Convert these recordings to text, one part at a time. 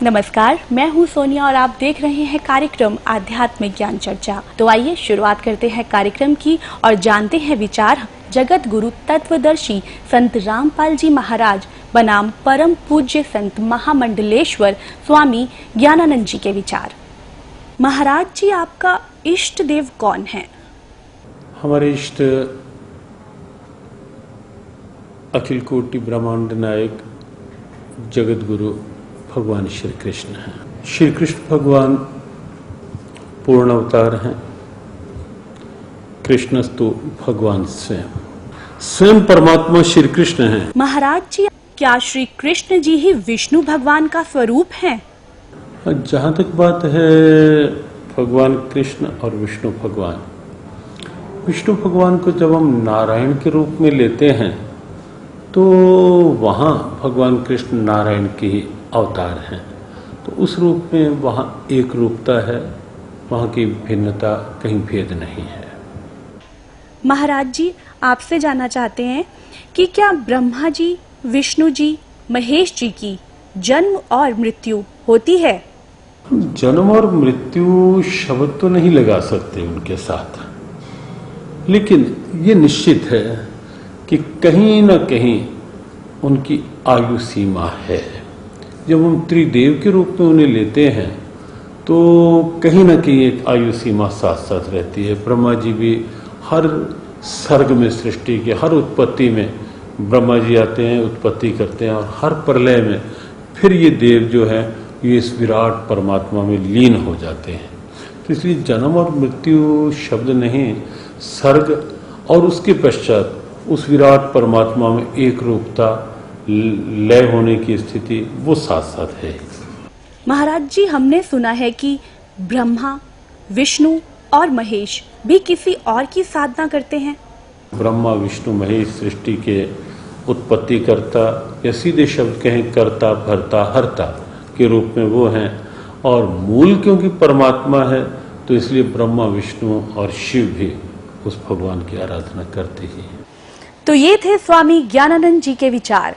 नमस्कार, मैं हूं सोनिया और आप देख रहे हैं कार्यक्रम आध्यात्मिक ज्ञान चर्चा। तो आइए शुरुआत करते हैं कार्यक्रम की और जानते हैं विचार जगत गुरु तत्वदर्शी संत रामपाल जी महाराज बनाम परम पूज्य संत महामंडलेश्वर स्वामी ज्ञानानंद जी के विचार। महाराज जी, आपका इष्ट देव कौन है? हमारे इष्ट अखिल कोटि ब्रह्मांड नायक जगत गुरु भगवान श्री कृष्ण हैं। श्री कृष्ण भगवान पूर्ण अवतार हैं। कृष्णस्तु भगवान स्वयं परमात्मा श्री कृष्ण हैं। महाराज जी, क्या श्री कृष्ण जी ही विष्णु भगवान का स्वरूप हैं? जहाँ तक बात है भगवान कृष्ण और विष्णु भगवान को जब हम नारायण के रूप में लेते हैं तो वहाँ भगवान कृष्ण नारायण के ही अवतार हैं। तो उस रूप में वहाँ एक रूपता है, वहाँ की भिन्नता कहीं भेद नहीं है। महाराज जी, आपसे जानना चाहते हैं कि क्या ब्रह्मा जी, विष्णु जी, महेश जी की जन्म और मृत्यु होती है? जन्म और मृत्यु शब्द तो नहीं लगा सकते उनके साथ, लेकिन ये निश्चित है कि कहीं न कहीं उनकी आयु सीमा है। जब हम त्रिदेव के रूप में उन्हें लेते हैं तो कहीं न कहीं एक आयु सीमा साथ साथ रहती है। ब्रह्मा जी भी हर सर्ग में, सृष्टि के हर उत्पत्ति में ब्रह्मा जी आते हैं, उत्पत्ति करते हैं, और हर प्रलय में फिर ये देव जो है ये इस विराट परमात्मा में लीन हो जाते हैं। तो इसलिए जन्म और मृत्यु शब्द नहीं, सर्ग और उसके पश्चात उस विराट परमात्मा में एक रूपता, लय होने की स्थिति वो साथ साथ है। महाराज जी, हमने सुना है कि ब्रह्मा, विष्णु और महेश भी किसी और की साधना करते हैं। ब्रह्मा, विष्णु, महेश सृष्टि के उत्पत्ति करता या सीधे शब्द कहें कर्ता, भरता, हरता के रूप में वो हैं, और मूल क्योंकि परमात्मा है तो इसलिए ब्रह्मा, विष्णु और शिव भी उस भगवान की आराधना करते ही हैं। तो ये थे स्वामी ज्ञानानंद जी के विचार।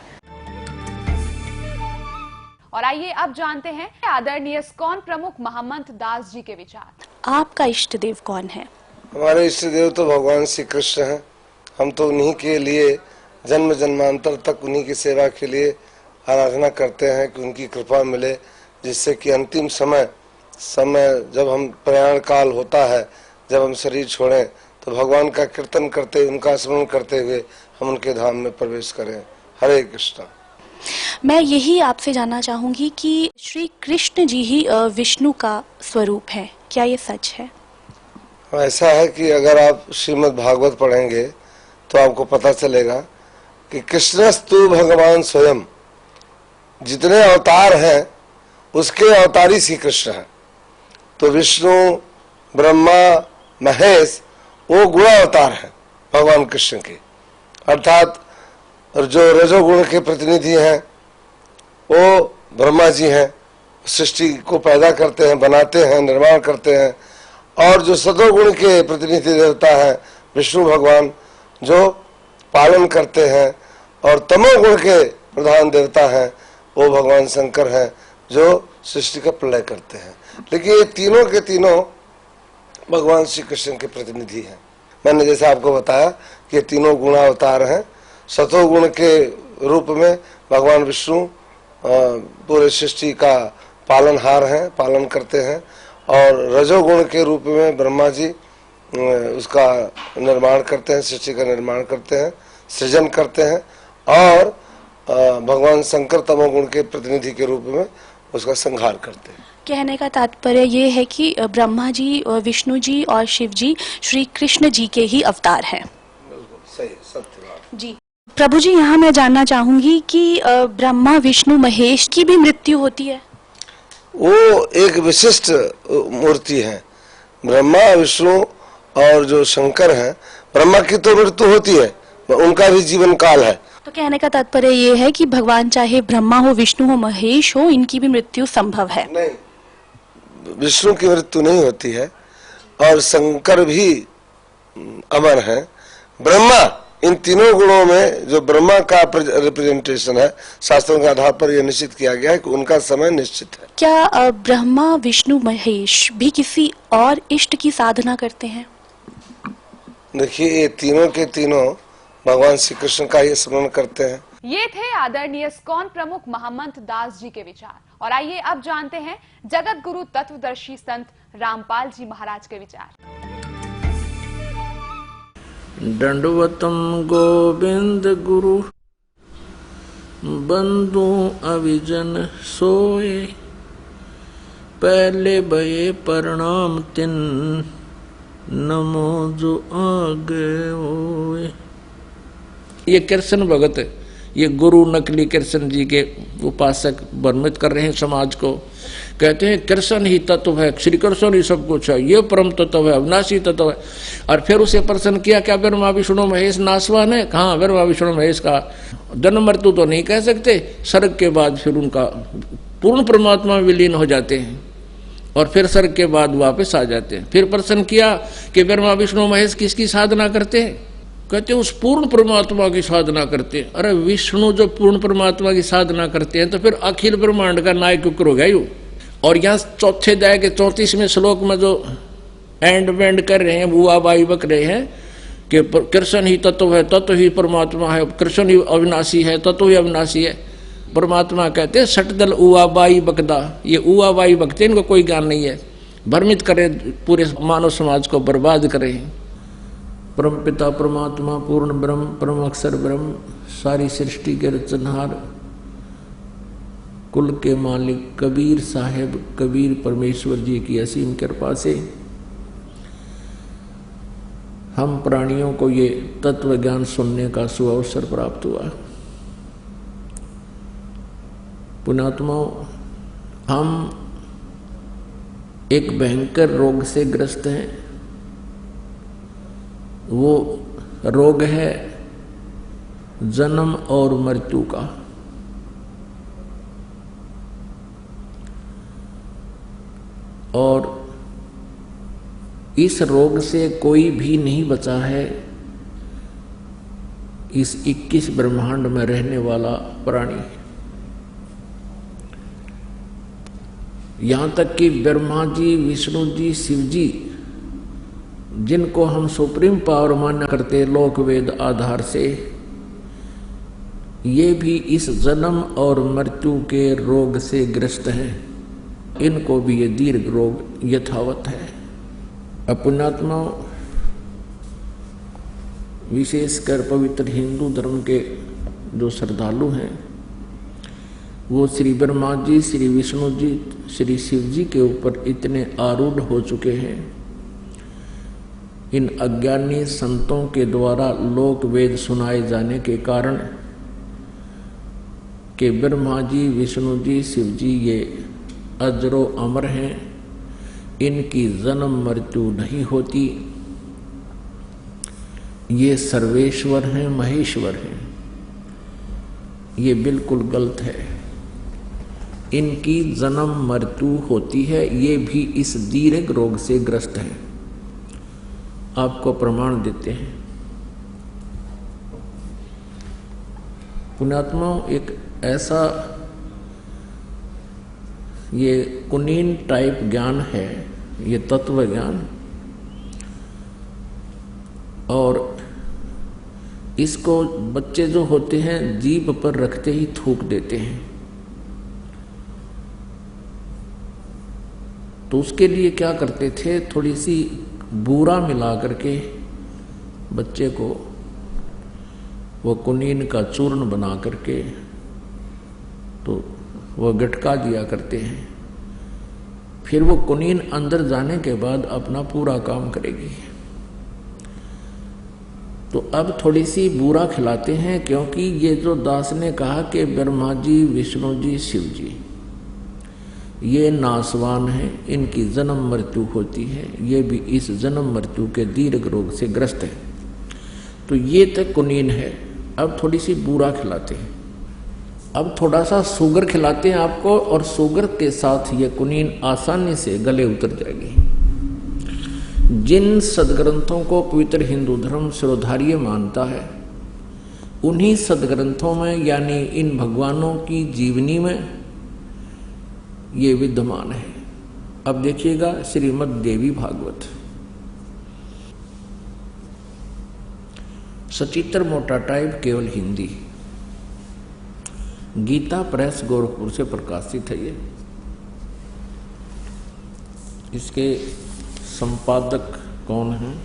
और आइए अब जानते हैं आदरणीय इस्कॉन प्रमुख महमंत दास जी के विचार। आपका इष्ट देव कौन है? हमारे इष्ट देव तो भगवान श्री कृष्ण हैं। हम तो उन्हीं के लिए जन्म जन्मांतर तक उन्हीं की सेवा के लिए आराधना करते हैं कि उनकी कृपा मिले, जिससे कि अंतिम समय जब हम प्रयाण काल होता है, जब हम शरीर छोड़ें तो भगवान का कीर्तन करते, उनका स्मरण करते हुए हम उनके धाम में प्रवेश करें। हरे कृष्ण। मैं यही आपसे जानना चाहूंगी कि श्री कृष्ण जी ही विष्णु का स्वरूप है, क्या ये सच है? ऐसा है कि अगर आप श्रीमद् भागवत पढ़ेंगे तो आपको पता चलेगा कि कृष्णस्तु भगवान स्वयं, जितने अवतार हैं उसके अवतारी श्री कृष्ण हैं। तो विष्णु, ब्रह्मा, महेश वो गुण अवतार हैं भगवान कृष्ण के, अर्थात जो रजोगुण के प्रतिनिधि हैं वो ब्रह्मा जी हैं, सृष्टि को पैदा करते हैं, बनाते हैं, निर्माण करते हैं। और जो सतोगुण के प्रतिनिधि देवता हैं विष्णु भगवान, जो पालन करते हैं, और तमोगुण के प्रधान देवता हैं वो भगवान शंकर हैं, जो सृष्टि का प्रलय करते हैं। लेकिन ये तीनों के तीनों भगवान श्री कृष्ण के प्रतिनिधि हैं। मैंने जैसे आपको बताया कि ये तीनों गुणावतार हैं। सतोगुण के रूप में भगवान विष्णु पूरे सृष्टि का पालनहार हैं, पालन करते हैं, और रजोगुण के रूप में ब्रह्मा जी उसका निर्माण करते हैं, सृष्टि का निर्माण करते हैं, सृजन करते हैं, और भगवान शंकर तमोगुण के प्रतिनिधि के रूप में उसका संहार करते हैं। कहने का तात्पर्य ये है कि ब्रह्मा जी, विष्णु जी और शिव जी श्री कृष्ण जी के ही अवतार हैं। सही, सत्य बात जी। प्रभु जी, यहाँ मैं जानना चाहूंगी कि ब्रह्मा, विष्णु, महेश की भी मृत्यु होती है? वो एक विशिष्ट मूर्ति है। ब्रह्मा, विष्णु और जो शंकर हैं, ब्रह्मा की तो मृत्यु होती है, उनका भी जीवन काल है। तो कहने का तात्पर्य ये है कि भगवान चाहे ब्रह्मा हो, विष्णु हो, महेश हो, इनकी भी मृत्यु संभव है? नहीं, विष्णु की मृत्यु नहीं होती है, और शंकर भी अमर हैं। ब्रह्मा इन तीनों गुणों में जो ब्रह्मा का रिप्रेजेंटेशन है, शास्त्रों के आधार पर यह निश्चित किया गया है कि उनका समय निश्चित है। क्या ब्रह्मा विष्णु महेश भी किसी और इष्ट की साधना करते हैं? देखिए, ये तीनों के तीनों भगवान श्री कृष्ण का ही स्मरण करते हैं। ये थे आदरणीय इस्कॉन प्रमुख महमंत दास जी के विचार। और आइए अब जानते हैं जगत गुरु तत्वदर्शी संत रामपाल जी महाराज के विचार। दंडवतम गोविंद गुरु बंधु अविजन सोए, पहले भये प्रणाम तिन नमो जो आगे होए। ये कृष्ण भगत, ये गुरु नकली कृष्ण जी के उपासक भ्रमित कर रहे हैं समाज को। कहते हैं कृष्ण ही तत्व है, श्री कृष्ण ही सब कुछ है, ये परम तत्व है, अविनाशी तत्व है। और फिर उसे प्रश्न किया, क्या ब्रह्मा विष्णु महेश नासवान है? कहाँ ब्रह्मा विष्णु महेश का जन्म मृत्यु तो नहीं कह सकते। स्वर्ग के बाद फिर उनका पूर्ण परमात्मा में विलीन हो जाते हैं और फिर स्वर्ग के बाद वापस आ जाते हैं। फिर प्रश्न किया कि ब्रह्मा विष्णु महेश किसकी साधना करते हैं? कहते उस पूर्ण परमात्मा की साधना करते हैं। अरे विष्णु जो पूर्ण परमात्मा की साधना करते हैं तो फिर अखिल ब्रह्मांड का नायक क्यों हो गया यूं? और यहाँ चौथे अध्याय के 34वें श्लोक में जो एंड वेंड कर रहे हैं, बुआ बाई बक रहे हैं कि कृष्ण ही तत्व है, तत्व ही परमात्मा है, कृष्ण ही अविनाशी है, तत्व ही अविनाशी है। परमात्मा कहते हैं सटदल उआ बाई बकदा, ये उआ बाई बकते, इनको कोई ज्ञान नहीं है, भ्रमित करें, पूरे मानव समाज को बर्बाद करें। परम पिता परमात्मा पूर्ण ब्रह्म परम अक्षर ब्रह्म, सारी सृष्टि के रचनहार, कुल के मालिक कबीर साहेब कबीर परमेश्वर जी की असीम कृपा से हम प्राणियों को ये तत्व ज्ञान सुनने का सुअवसर प्राप्त हुआ। पुण्यात्माओं, हम एक भयंकर रोग से ग्रस्त हैं। वो रोग है जन्म और मृत्यु का। और इस रोग से कोई भी नहीं बचा है, इस 21 ब्रह्मांड में रहने वाला प्राणी। यहां तक कि ब्रह्मा जी, विष्णु जी, शिव जी, जिनको हम सुप्रीम पावर मान्य करते लोक वेद आधार से, ये भी इस जन्म और मृत्यु के रोग से ग्रस्त हैं। इनको भी ये दीर्घ रोग यथावत है। पुण्यात्माओं, विशेषकर पवित्र हिंदू धर्म के जो श्रद्धालु हैं, वो श्री ब्रह्मा जी, श्री विष्णु जी, श्री शिव जी के ऊपर इतने आरूढ़ हो चुके हैं। इन अज्ञानी संतों के द्वारा लोक वेद सुनाए जाने के कारण कि ब्रह्मा जी, विष्णु जी, शिव जी ये अजरो अमर हैं, इनकी जन्म मृत्यु नहीं होती, ये सर्वेश्वर हैं, महेश्वर हैं। ये बिल्कुल गलत है। इनकी जन्म मृत्यु होती है, ये भी इस दीर्घ रोग से ग्रस्त हैं। आपको प्रमाण देते हैं। पुण्यात्माओं, एक ऐसा ये कुनीन टाइप ज्ञान है, ये तत्व ज्ञान, और इसको बच्चे जो होते हैं जीभ पर रखते ही थूक देते हैं। तो उसके लिए क्या करते थे, थोड़ी सी बूरा मिला करके बच्चे को वो कुनीन का चूर्ण बना करके तो वो गटका दिया करते हैं। फिर वो कुनीन अंदर जाने के बाद अपना पूरा काम करेगी। तो अब थोड़ी सी बूरा खिलाते हैं, क्योंकि ये जो दास ने कहा कि ब्रह्मा जी, विष्णु जी, शिव जी ये नासवान हैं, इनकी जन्म मृत्यु होती है, ये भी इस जन्म मृत्यु के दीर्घ रोग से ग्रस्त है। तो ये तक कुनीन है। अब थोड़ी सी बूरा खिलाते हैं, अब थोड़ा सा शुगर खिलाते हैं आपको, और शुगर के साथ ये कुनीन आसानी से गले उतर जाएगी। जिन सदग्रंथों को पवित्र हिंदू धर्म शिरोधार्य मानता है, उन्हीं सदग्रंथों में यानी इन भगवानों की जीवनी में ये विद्यमान है। अब देखिएगा श्रीमद् देवी भागवत, सचित्र मोटा टाइप, केवल हिंदी, गीता प्रेस गोरखपुर से प्रकाशित है ये। इसके संपादक कौन हैं?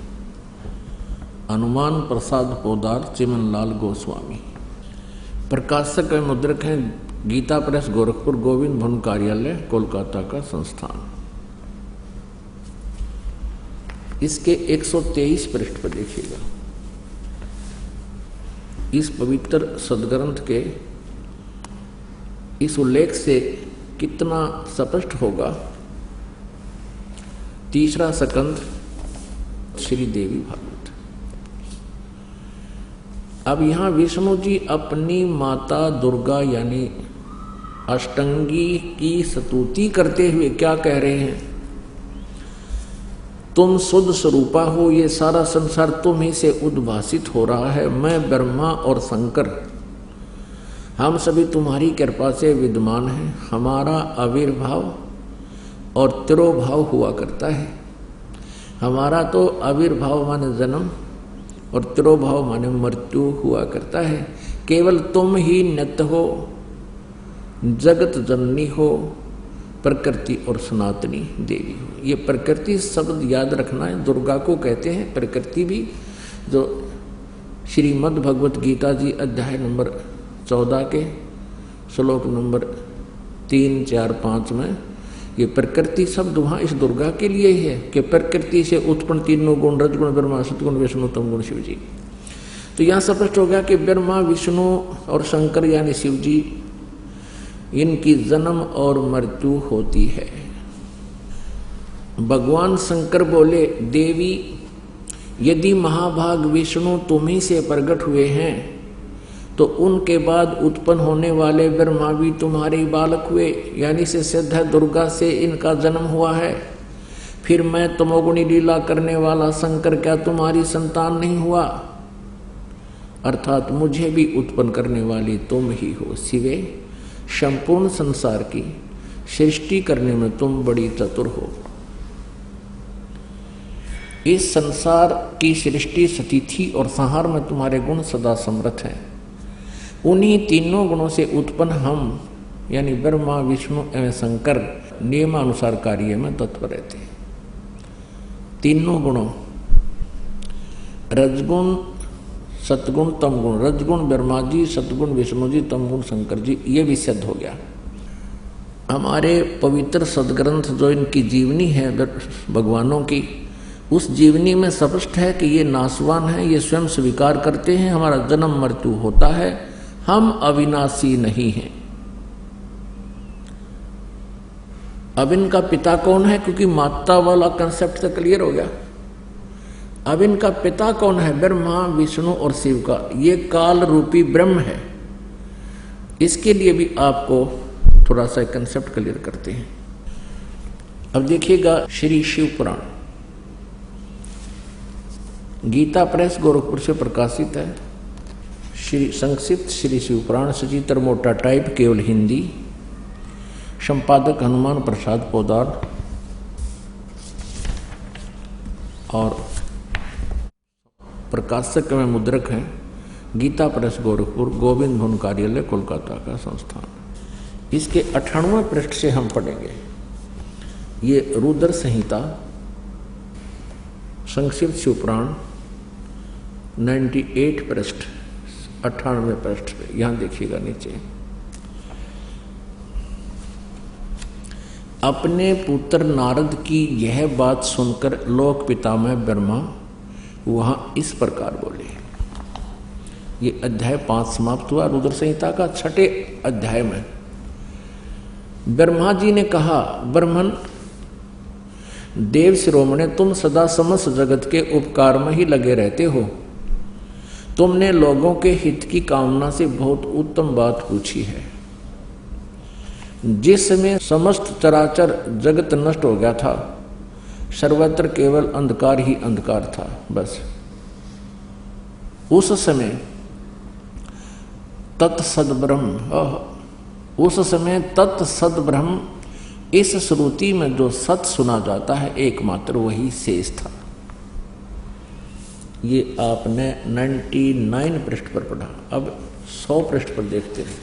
हनुमान प्रसाद पोदार, चिमनलाल गोस्वामी। प्रकाशक एवं मुद्रक हैं गीता प्रेस गोरखपुर, गोविंद भवन कार्यालय, कोलकाता का संस्थान। इसके 123 पृष्ठ पर देखिएगा। इस पवित्र सदग्रंथ के इस उल्लेख से कितना स्पष्ट होगा। तीसरा स्कंद श्री देवी भागवत। अब यहां विष्णु जी अपनी माता दुर्गा यानी अष्टंगी की स्तुति करते हुए क्या कह रहे हैं? तुम शुद्ध स्वरूपा हो, ये सारा संसार तुम ही से उद्भासित हो रहा है। मैं ब्रह्मा और शंकर हम सभी तुम्हारी कृपा से विद्यमान हैं। हमारा आविर्भाव और तिरोभाव हुआ करता है। हमारा तो आविर्भाव माने जन्म और तिरोभाव माने मृत्यु हुआ करता है। केवल तुम ही नित्य हो, जगत जननी हो, प्रकृति और सनातनी देवी हो। ये प्रकृति शब्द याद रखना है, दुर्गा को कहते हैं प्रकृति भी। जो श्रीमद् भगवत गीता जी अध्याय नंबर 14 के श्लोक नंबर 3, 4, 5 में ये प्रकृति शब्द वहाँ इस दुर्गा के लिए ही है कि प्रकृति से उत्पन्न तीनों गुण, रजगुण ब्रह्मा, सतगुण विष्णु, तमगुण शिव जी। तो यहाँ स्पष्ट हो गया कि ब्रह्मा, विष्णु और शंकर यानी शिव जी, इनकी जन्म और मृत्यु होती है। भगवान शंकर बोले, देवी यदि महाभाग विष्णु तुम्ही से प्रकट हुए हैं तो उनके बाद उत्पन्न होने वाले ब्रह्मा भी तुम्हारे बालक हुए, यानी से सिद्ध है दुर्गा से इनका जन्म हुआ है। फिर मैं तमोगुणी लीला करने वाला शंकर क्या तुम्हारी संतान नहीं हुआ? अर्थात मुझे भी उत्पन्न करने वाली तुम ही हो। शिवे, संपूर्ण संसार की सृष्टि करने में तुम बड़ी चतुर हो। इस संसार की सृष्टि, स्थिति और संहार में तुम्हारे गुण सदा समर्थ हैं। उन्हीं तीनों गुणों से उत्पन्न हम यानी ब्रह्मा, विष्णु एवं शंकर नियमानुसार कार्य में तत्पर रहते हैं। तीनों गुणों रजगुण, सतगुण, तमगुण। रजगुण ब्रह्मा जी, सतगुण विष्णु जी, तमगुण शंकर जी, ये भी सिद्ध हो गया। हमारे पवित्र सदग्रंथ जो इनकी जीवनी है भगवानों की, उस जीवनी में स्पष्ट है कि ये नाशवान है, ये स्वयं स्वीकार करते हैं हमारा जन्म मृत्यु होता है, हम अविनाशी नहीं हैं। अब इनका पिता कौन है? क्योंकि माता वाला कंसेप्ट तो क्लियर हो गया। अब इनका पिता कौन है? ब्रह्मा, विष्णु और शिव का। ये काल रूपी ब्रह्म है। इसके लिए भी आपको थोड़ा सा कंसेप्ट क्लियर करते हैं। अब देखिएगा श्री शिव पुराण, गीता प्रेस गोरखपुर से प्रकाशित है। श्री संक्षिप्त श्री शिव पुराण, सचित्र मोटा टाइप, केवल हिंदी, संपादक हनुमान प्रसाद पोदार और प्रकाशक में मुद्रक हैं गीता प्रेस गोरखपुर, गोविंद भवन कार्यालय, कोलकाता का संस्थान। इसके 98वें पृष्ठ से हम पढ़ेंगे। ये रुद्र संहिता, संक्षिप्त शिवपुराण 98 पृष्ठ, 98वें पृष्ठ पे यहां देखिएगा नीचे। अपने पुत्र नारद की यह बात सुनकर लोक पितामह ब्रह्मा वहां इस प्रकार बोले। ये अध्याय 5 समाप्त हुआ रुद्र संहिता का। 6ठे अध्याय में ब्रह्मा जी ने कहा, ब्रह्मन देव शिरोमणे, तुम सदा समस्त जगत के उपकार में ही लगे रहते हो। तुमने लोगों के हित की कामना से बहुत उत्तम बात पूछी है। जिस समय समस्त चराचर जगत नष्ट हो गया था, सर्वत्र केवल अंधकार ही अंधकार था। बस उस समय तत्सद ब्रह्म, उस समय तत्सद ब्रह्म, इस श्रुति में जो सत सुना जाता है एकमात्र वही शेष था। ये आपने 99 पृष्ठ पर पढ़ा। अब 100 पृष्ठ पर देखते हैं।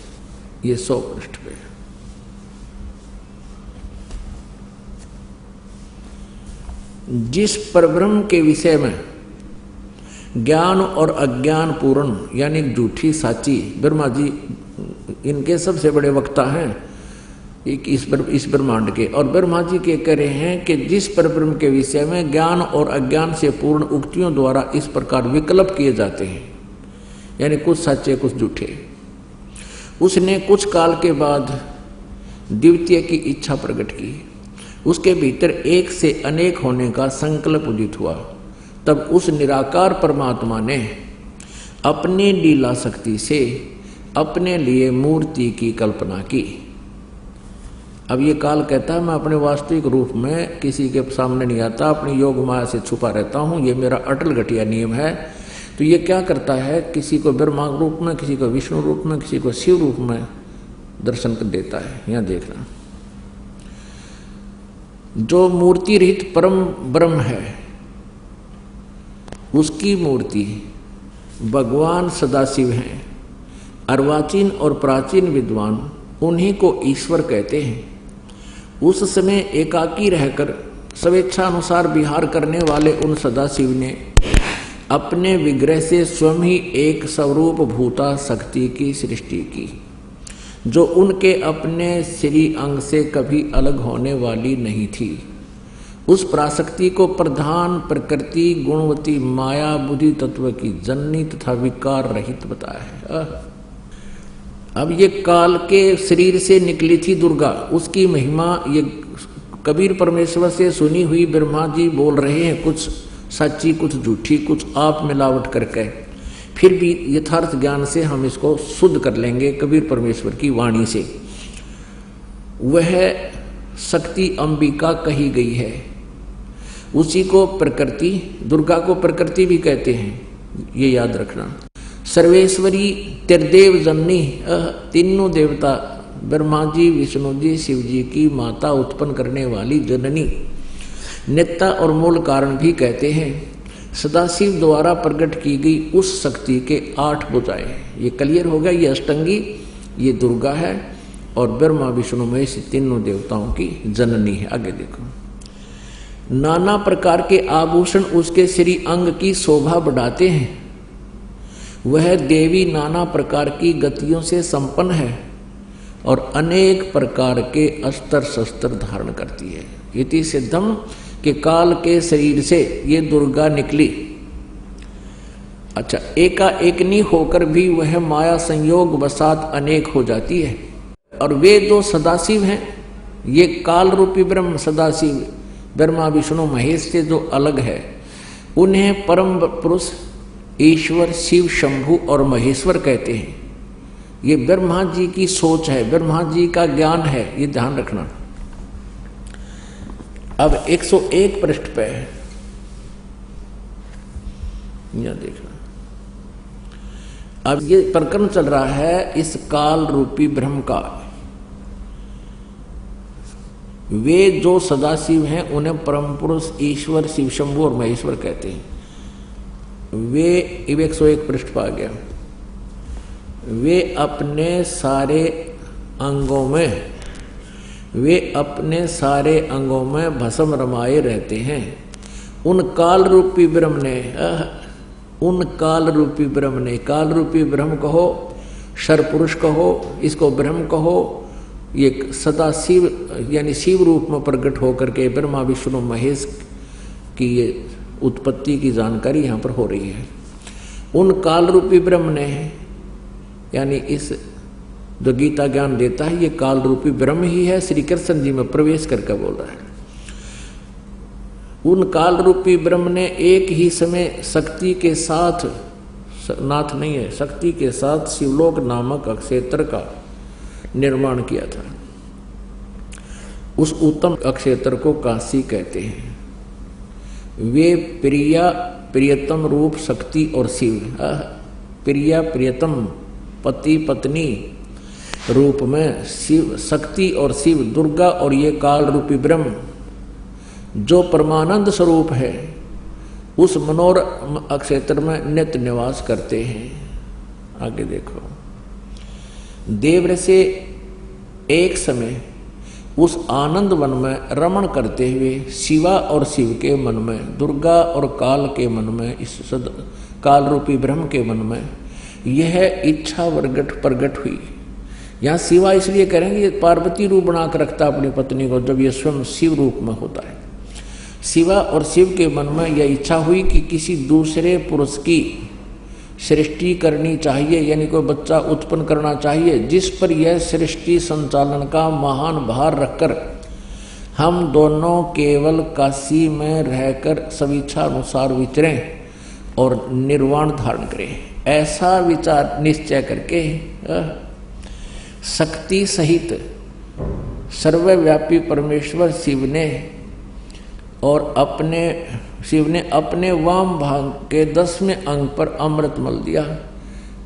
ये 100 पृष्ठ पे जिस परब्रह्म के विषय में ज्ञान और अज्ञान पूर्ण यानी झूठी साची, ब्रह्मा जी इनके सबसे बड़े वक्ता हैं इस ब्रह्मांड के, और ब्रह्मा जी के कह रहे हैं कि जिस परब्रह्म के विषय में ज्ञान और अज्ञान से पूर्ण उक्तियों द्वारा इस प्रकार विकल्प किए जाते हैं, यानी कुछ सच्चे कुछ झूठे, उसने कुछ काल के बाद द्वितीय की इच्छा प्रकट की। उसके भीतर एक से अनेक होने का संकल्प उदित हुआ। तब उस निराकार परमात्मा ने अपनी लीला शक्ति से अपने लिए मूर्ति की कल्पना की। अब ये काल कहता है मैं अपने वास्तविक रूप में किसी के सामने नहीं आता, अपनी योग माया से छुपा रहता हूँ, ये मेरा अटल घटिया नियम है। तो ये क्या करता है, किसी को ब्रह्मा रूप में, किसी को विष्णु रूप में, किसी को शिव रूप में दर्शन कर देता है। यहाँ देखना, जो मूर्ति रहित परम ब्रह्म है उसकी मूर्ति भगवान सदाशिव हैं। अर्वाचीन और प्राचीन विद्वान उन्हीं को ईश्वर कहते हैं। उस समय एकाकी रहकर स्वेच्छा अनुसार विहार करने वाले उन सदाशिव ने अपने विग्रह से स्वयं ही एक स्वरूप भूता शक्ति की सृष्टि की, जो उनके अपने श्री अंग से कभी अलग होने वाली नहीं थी। उस पराशक्ति को प्रधान प्रकृति गुणवती माया बुद्धि तत्व की जननी तथा विकार रहित बताया है। अब ये काल के शरीर से निकली थी दुर्गा, उसकी महिमा ये कबीर परमेश्वर से सुनी हुई ब्रह्मा जी बोल रहे हैं, कुछ सच्ची कुछ झूठी, कुछ आप मिलावट करके। फिर भी यथार्थ ज्ञान से हम इसको शुद्ध कर लेंगे कबीर परमेश्वर की वाणी से। वह शक्ति अंबिका कही गई है, उसी को प्रकृति, दुर्गा को प्रकृति भी कहते हैं, ये याद रखना। सर्वेश्वरी त्रिदेव जननी, तीनों देवता ब्रह्मा जी, विष्णु जी, शिव जी की माता, उत्पन्न करने वाली जननी, नेता और मूल कारण भी कहते हैं। सदाशिव द्वारा प्रकट की गई उस शक्ति के 8 भुजाएं, ये क्लियर हो गया। ये अष्टंगी, ये दुर्गा है, और ब्रह्मा विष्णु महेश तीनों देवताओं की जननी है। आगे देखो, नाना प्रकार के आभूषण उसके श्री अंग की शोभा बढ़ाते हैं। वह देवी नाना प्रकार की गतियों से संपन्न है और अनेक प्रकार के अस्त्र शस्त्र धारण करती है। इति सिद्धम के काल के शरीर से ये दुर्गा निकली। अच्छा, एकाएकनी होकर भी वह माया संयोग वसात अनेक हो जाती है। और वे जो सदाशिव हैं, ये काल रूपी ब्रह्म सदाशिव ब्रह्मा विष्णु महेश से जो अलग है, उन्हें परम पुरुष ईश्वर शिव शंभु और महेश्वर कहते हैं। ये ब्रह्मा जी की सोच है, ब्रह्मा जी का ज्ञान है, ये ध्यान रखना। अब 101 पृष्ठ पे यह देखना। अब ये प्रकरण चल रहा है इस काल रूपी ब्रह्म का। वे जो सदाशिव हैं उन्हें परम पुरुष ईश्वर शिव शंभु और महेश्वर कहते हैं। वे 101 पृष्ठ पर आ गया। वे अपने सारे अंगों में भस्म रमाए रहते हैं। उन काल रूपी ब्रह्म ने काल रूपी ब्रह्म कहो, शरपुरुष कहो, इसको ब्रह्म कहो, ये सदा शिव यानी शिव रूप में प्रकट होकर के ब्रह्मा विष्णु महेश की ये उत्पत्ति की जानकारी यहाँ पर हो रही है। उन काल रूपी ब्रह्म ने, यानी इस जो गीता ज्ञान देता है, ये काल रूपी ब्रह्म ही है। श्री कृष्ण जी में प्रवेश करके बोल रहा है। उन काल रूपी ब्रह्म ने एक ही समय शक्ति के साथ, नाथ नहीं है, शक्ति के साथ शिवलोक नामक अक्षेत्र का निर्माण किया था। उस उत्तम अक्षेत्र को काशी कहते हैं। वे प्रिया प्रियतम रूप शक्ति और शिव, प्रिया प्रियतम पति पत्नी रूप में शिव शक्ति और शिव दुर्गा और ये काल रूपी ब्रह्म जो परमानंद स्वरूप है उस मनोरम क्षेत्र में नित्य निवास करते हैं। आगे देखो, देव से एक समय उस आनंद वन में रमण करते हुए शिवा और शिव के मन में, दुर्गा और काल के मन में, इस काल रूपी ब्रह्म के मन में यह इच्छा प्रगट हुई। यहाँ शिवा इसलिए करेंगे ये पार्वती रूप बनाकर रखता अपनी पत्नी को, जब ये स्वयं शिव रूप में होता है। शिवा और शिव के मन में यह इच्छा हुई कि किसी दूसरे पुरुष की सृष्टि करनी चाहिए, यानी कोई बच्चा उत्पन्न करना चाहिए जिस पर यह सृष्टि संचालन का महान भार रखकर हम दोनों केवल काशी में रहकर स्वेच्छा अनुसार विचरें और निर्वाण धारण करें। ऐसा विचार निश्चय करके शक्ति सहित सर्वव्यापी परमेश्वर शिव ने अपने वाम भाग के 10वें अंग पर अमृत मल दिया।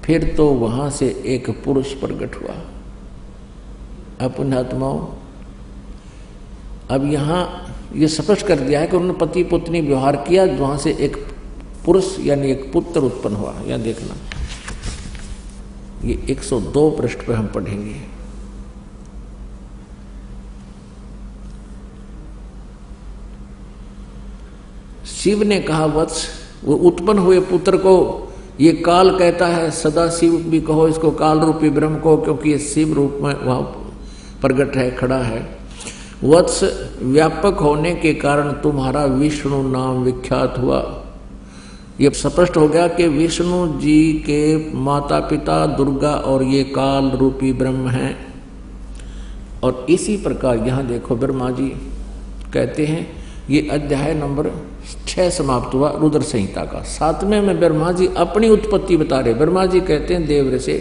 फिर तो वहां से एक पुरुष प्रकट हुआ। पुण्यात्माओं, अब यहाँ ये स्पष्ट कर दिया है कि उन्होंने पति पत्नी व्यवहार किया, वहां से एक पुरुष यानी एक पुत्र उत्पन्न हुआ। यहाँ देखना, ये 102 पृष्ठ पर हम पढ़ेंगे। शिव ने कहा, वत्स, वो उत्पन्न हुए पुत्र को ये काल कहता है, सदा शिव भी कहो इसको, काल रूपी ब्रह्म को, क्योंकि ये शिव रूप में वहां प्रकट है, खड़ा है। वत्स, व्यापक होने के कारण तुम्हारा विष्णु नाम विख्यात हुआ। ये स्पष्ट हो गया कि विष्णु जी के माता पिता दुर्गा और ये काल रूपी ब्रह्म हैं। और इसी प्रकार यहाँ देखो, ब्रह्मा जी कहते हैं, ये अध्याय नंबर 6 समाप्त हुआ रुद्र संहिता का। 7वें में ब्रह्मा जी अपनी उत्पत्ति बता रहे। ब्रह्मा जी कहते हैं देव से,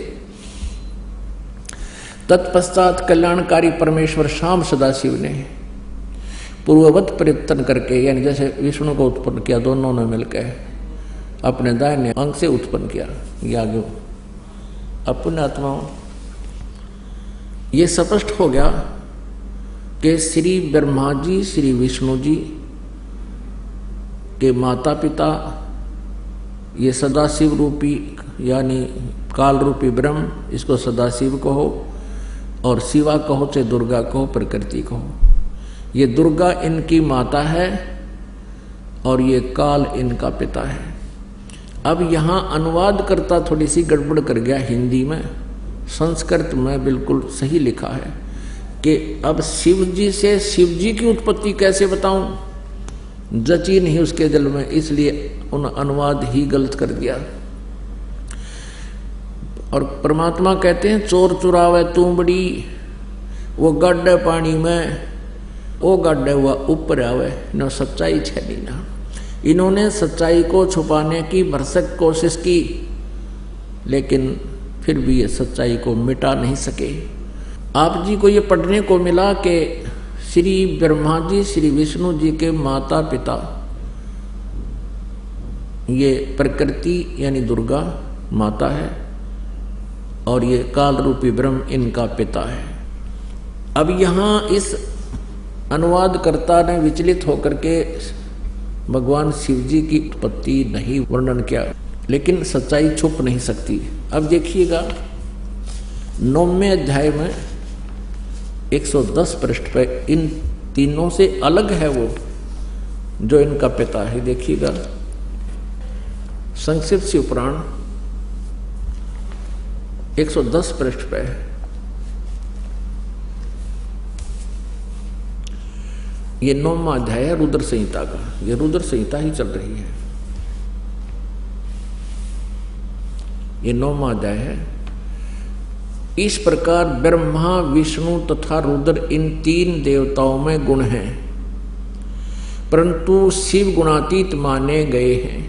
तत्पश्चात कल्याणकारी परमेश्वर शाम सदाशिव ने पूर्ववत प्रयत्न करके, यानी जैसे विष्णु को उत्पन्न किया, दोनों ने मिलकर अपने दाहिने अंग से उत्पन्न किया। याज्ञ अपने आत्माओं, ये स्पष्ट हो गया कि श्री ब्रह्मा जी श्री विष्णु जी के माता पिता ये सदाशिव रूपी यानी काल रूपी ब्रह्म, इसको सदाशिव कहो, और शिवा कहो चाहे दुर्गा कहो, प्रकृति कहो। ये दुर्गा इनकी माता है और ये काल इनका पिता है। अब यहाँ अनुवाद करता थोड़ी सी गड़बड़ कर गया हिंदी में, संस्कृत में बिल्कुल सही लिखा है कि अब शिव जी से शिव जी की उत्पत्ति कैसे बताऊं, जची नहीं उसके दिल में, इसलिए उन अनुवाद ही गलत कर दिया। और परमात्मा कहते हैं, चोर चुरावे तूंबड़ी, वो गड्ढे पानी में, वो गड्ढे हुआ ऊपर आवे, न सच्चाई छेड़ी ना। इन्होंने सच्चाई को छुपाने की भरसक कोशिश की, लेकिन फिर भी ये सच्चाई को मिटा नहीं सके। आप जी को ये पढ़ने को मिला कि श्री ब्रह्मा जी श्री विष्णु जी के माता पिता ये प्रकृति यानी दुर्गा माता है और ये काल रूपी ब्रह्म इनका पिता है। अब यहाँ इस अनुवादकर्ता ने विचलित होकर के भगवान शिव जी की उत्पत्ति नहीं वर्णन किया, लेकिन सच्चाई छुप नहीं सकती। अब देखिएगा 9वें अध्याय में 110 पृष्ठ पर इन तीनों से अलग है वो जो इनका पिता है। देखिएगा संक्षिप्त शिव पुराण 110 पृष्ठ पे ये 9वां अध्याय है रुद्र संहिता का। ये रुद्र संहिता ही चल रही है, ये 9वां अध्याय है। इस प्रकार ब्रह्मा विष्णु तथा रुद्र इन तीन देवताओं में गुण हैं, परंतु शिव गुणातीत माने गए हैं।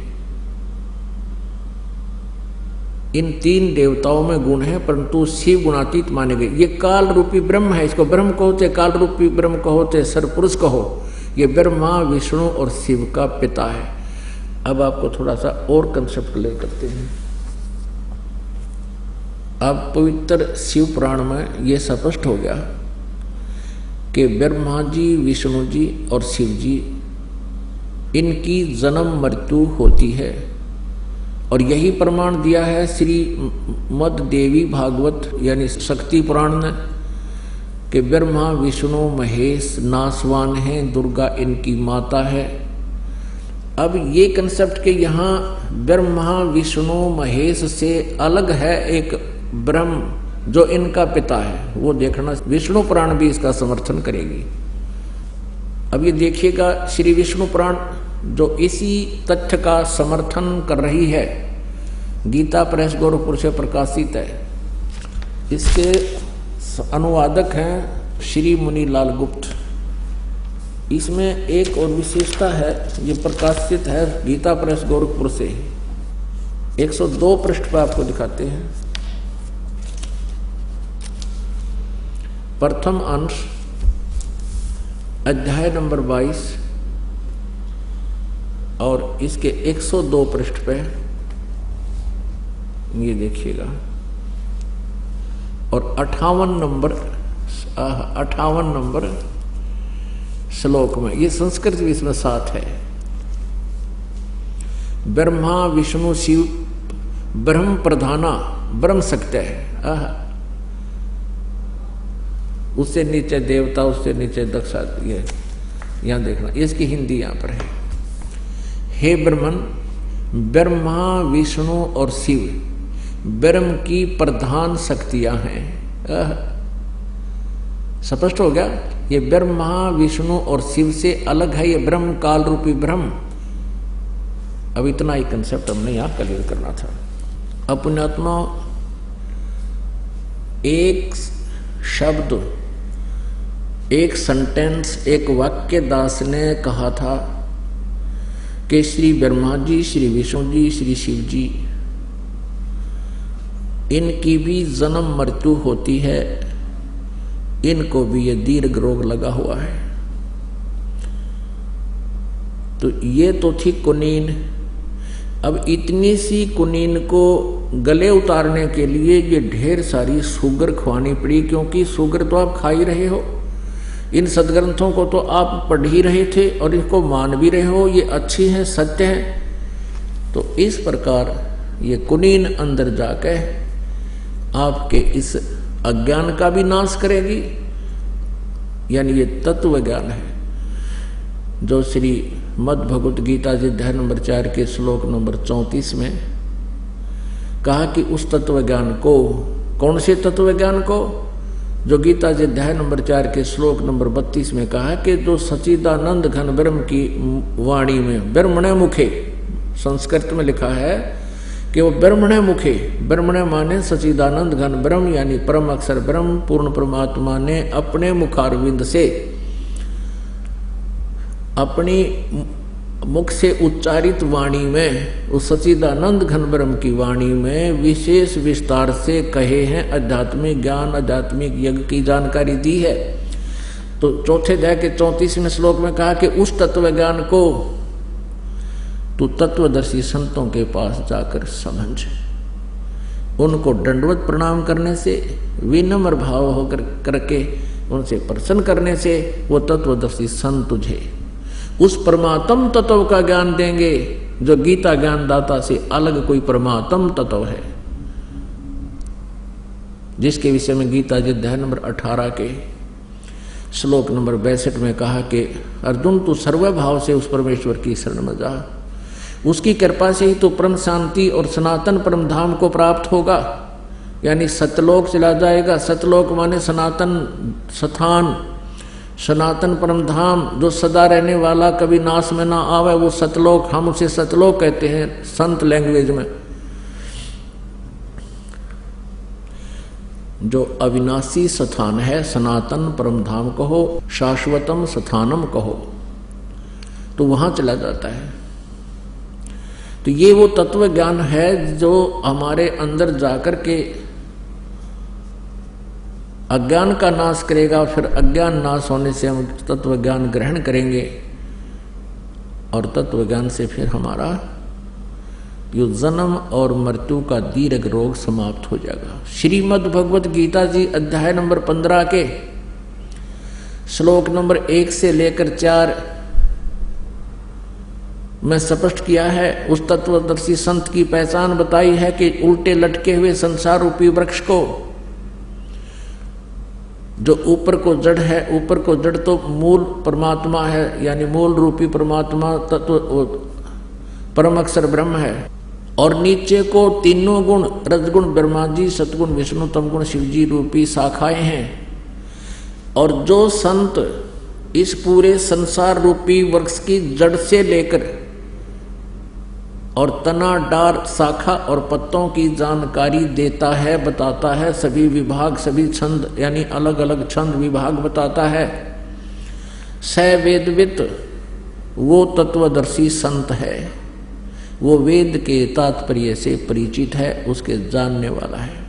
इन तीन देवताओं में गुण है परंतु शिव गुणातीत माने गए। ये काल रूपी ब्रह्म है, इसको ब्रह्म कहो चाहे काल रूपी ब्रह्म कहो चाहे सरपुरुष कहो, ये ब्रह्मा विष्णु और शिव का पिता है। अब आपको थोड़ा सा और कंसेप्ट क्लियर करते हैं। अब पवित्र शिव पुराण में ये स्पष्ट हो गया कि ब्रह्मा जी, विष्णु जी और शिव जी, इनकी जन्म मृत्यु होती है। और यही प्रमाण दिया है श्रीमद् देवी भागवत यानी शक्ति पुराण ने कि ब्रह्मा विष्णु महेश नासवान हैं, दुर्गा इनकी माता है। अब ये कंसेप्ट के यहाँ ब्रह्मा विष्णु महेश से अलग है एक ब्रह्म जो इनका पिता है, वो देखना विष्णु पुराण भी इसका समर्थन करेगी। अब ये देखिएगा श्री विष्णु पुराण जो इसी तथ्य का समर्थन कर रही है, गीता प्रेस गोरखपुर से प्रकाशित है। इसके अनुवादक हैं श्री मुनीलाल गुप्त। इसमें एक और विशेषता है, ये प्रकाशित है गीता प्रेस गोरखपुर से। 102 पृष्ठ पर आपको दिखाते हैं। प्रथम अंश अध्याय नंबर 22 और इसके 102 पृष्ठ पे ये देखिएगा। और 58 नंबर श्लोक में ये संस्कृत भी इसमें साथ है। ब्रह्मा विष्णु शिव ब्रह्म प्रधाना ब्रह्म सत्य है। उससे नीचे देवता, उससे नीचे दक्षा। ये यहां देखना, इसकी हिंदी यहां पर है। हे ब्रह्मन, ब्रह्मा विष्णु और शिव ब्रह्म की प्रधान शक्तियां हैं। स्पष्ट हो गया। ये ब्रह्मा विष्णु और शिव से अलग है, ये ब्रह्म काल रूपी ब्रह्म। अब इतना ही कंसेप्ट हमने यहां क्लियर करना था। अपने आत्मा एक शब्द, एक सेंटेंस, एक वाक्य दास ने कहा था कि श्री ब्रह्मा जी, श्री विष्णु जी, श्री शिव जी, इनकी भी जन्म मृत्यु होती है, इनको भी ये दीर्घ रोग लगा हुआ है। तो ये तो थी कुनीन। अब इतनी सी कुनीन को गले उतारने के लिए ये ढेर सारी शुगर खुआनी पड़ी, क्योंकि शुगर तो आप खा ही रहे हो, इन सदग्रंथों को तो आप पढ़ ही रहे थे और इसको मान भी रहे हो, ये अच्छी है, सत्य है। तो इस प्रकार ये कुनीन अंदर जाके आपके इस अज्ञान का भी नाश करेगी। यानी ये तत्व ज्ञान है जो श्री मद् भगवत गीता जी अध्याय नंबर 4 के श्लोक नंबर 34 में कहा कि उस तत्व ज्ञान को, कौन से तत्व ज्ञान को, जो गीता जी अध्याय नंबर 4 के श्लोक नंबर 32 में कहा कि जो सच्चिदानंद घन ब्रह्म की वाणी में, ब्रह्मणे मुखे, संस्कृत में लिखा है कि वो ब्रह्मणे मुखे, ब्रह्मणे माने सच्चिदानंद घन ब्रह्म यानी परम अक्षर ब्रह्म पूर्ण परमात्मा ने अपने मुखारविंद से, अपनी मुख से उच्चारित वाणी में, उस सच्चिदानंद घन ब्रह्म की वाणी में विशेष विस्तार से कहे हैं आध्यात्मिक ज्ञान, आध्यात्मिक यज्ञ की जानकारी दी है। तो चौथे अध्याय के 34वें श्लोक में कहा कि उस तत्व ज्ञान को तू तत्वदर्शी संतों के पास जाकर समझ, उनको दंडवत प्रणाम करने से, विनम्र भाव होकर करके उनसे प्रसन्न करने से वो तत्वदर्शी संत तुझे उस परमात्म तत्व का ज्ञान देंगे जो गीता ज्ञानदाता से अलग कोई परमात्म तत्व है, जिसके विषय में गीता जी अध्याय नंबर 18 के श्लोक नंबर 62 में कहा कि अर्जुन तू सर्वभाव से उस परमेश्वर की शरण में जा, उसकी कृपा से ही तो परम शांति और सनातन परम धाम को प्राप्त होगा। यानी सतलोक चला जाएगा। सतलोक माने सनातन स्थान, सनातन परम धाम जो सदा रहने वाला, कभी नाश में ना आवे, वो सतलोक, हम उसे सतलोक कहते हैं संत लैंग्वेज में। जो अविनाशी स्थान है, सनातन परम धाम कहो, शाश्वतम स्थानम कहो, तो वहां चला जाता है। तो ये वो तत्व ज्ञान है जो हमारे अंदर जाकर के अज्ञान का नाश करेगा। फिर अज्ञान नाश होने से हम तत्व ज्ञान ग्रहण करेंगे और तत्व ज्ञान से फिर हमारा यो जन्म और मृत्यु का दीर्घ रोग समाप्त हो जाएगा। श्रीमद् भगवत गीता जी अध्याय नंबर 15 के श्लोक नंबर 1 से लेकर 4 में स्पष्ट किया है। उस तत्वदर्शी संत की पहचान बताई है कि उल्टे लटके हुए संसार रूपी वृक्ष को, जो ऊपर को जड़ है, ऊपर को जड़ तो मूल परमात्मा है, यानी मूल रूपी परमात्मा तत्व परम अक्षर ब्रह्म है, और नीचे को तीनों गुण रजगुण ब्रह्मा जी, सतगुण विष्णु, तमगुण शिव जी रूपी शाखाएं हैं। और जो संत इस पूरे संसार रूपी वृक्ष की जड़ से लेकर और तना, डार, शाखा और पत्तों की जानकारी देता है, बताता है, सभी विभाग, सभी छंद यानी अलग अलग छंद विभाग बताता है, स वेदवित वो तत्वदर्शी संत है। वो वेद के तात्पर्य से परिचित है, उसके जानने वाला है।